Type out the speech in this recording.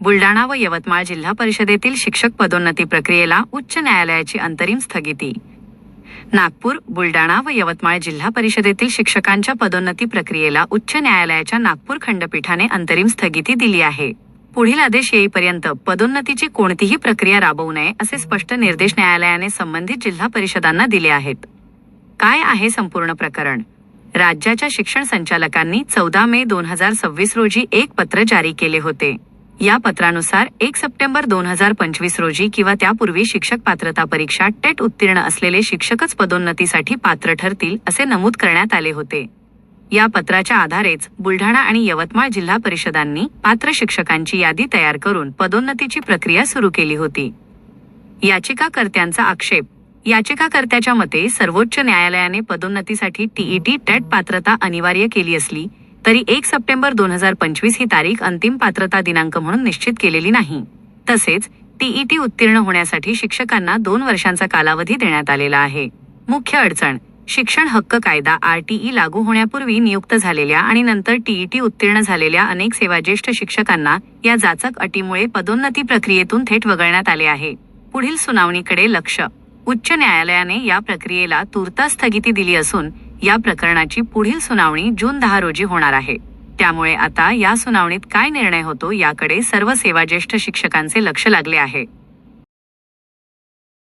बुलढाणा व यवतमाळ जिल्हा परिषदेतील शिक्षक पदोन्नती प्रक्रियेला उच्च न्यायालयाची अंतरिम स्थगिती. नागपूर, बुलढाणा व यवतमाळ जिल्हा परिषदेतील शिक्षकांच्या पदोन्नती प्रक्रियेला उच्च न्यायालयाच्या नागपूर खंडपीठाने अंतरिम स्थगिती दिली आहे. पुढील आदेश येईपर्यंत पदोन्नतीची कोणतीही प्रक्रिया राबवू नये असे स्पष्ट निर्देश न्यायालयाने संबंधित जिल्हा परिषदांना दिले आहेत. काय आहे संपूर्ण प्रकरण? राज्याच्या शिक्षण संचालकांनी 14 मे 2026 रोजी एक पत्र जारी केले होते. या पत्रानुसार 1 सप्टेंबर 2025 रोजी किंवा त्यापूर्वी शिक्षक पात्रता परीक्षा टेट उत्तीर्ण असलेले शिक्षकच पदोन्नतीसाठी पात्र ठरतील असे नमूद करण्यात आले होते. या पत्राच्या आधारेच बुलढाणा आणि यवतमाळ जिल्हा परिषदांनी पात्र शिक्षकांची यादी तयार करून पदोन्नतीची प्रक्रिया सुरू केली होती. याचिकाकर्त्यांचा आक्षेप. याचिकाकर्त्याच्या मते सर्वोच्च न्यायालयाने पदोन्नतीसाठी टीईटी टेट पात्रता अनिवार्य केली असली तरी 1 सप्टेंबर 2025 ही तारीख अंतिम पात्रता दिनांक म्हणून निश्चित केलेली नाही. तसेच टीईटी उत्तीर्ण होण्यासाठी शिक्षकांना 2 वर्षांचा कालावधी देण्यात आलेला आहे. मुख्य अडचण: शिक्षण हक्क कायदा RTE लागू होण्यापूर्वी नियुक्त झालेल्या आणि नंतर टीईटी उत्तीर्ण झालेल्या अनेक सेवाज्येष्ठ शिक्षकांना या जाचक अटीमुळे पदोन्नती प्रक्रियेतून थेट वगळण्यात आले आहे. पुढील सुनावणीकडे लक्ष. उच्च न्यायालयाने या प्रक्रियेला तुर्तास स्थगिती दिली असून या प्रकरणाची पुढील सुनावणी जून 10 रोजी होणार आहे. त्यामुळे आता या सुनावणीत काय निर्णय होतो याकडे सर्व सेवाज्येष्ठ शिक्षकांचे लक्ष लागले आहे.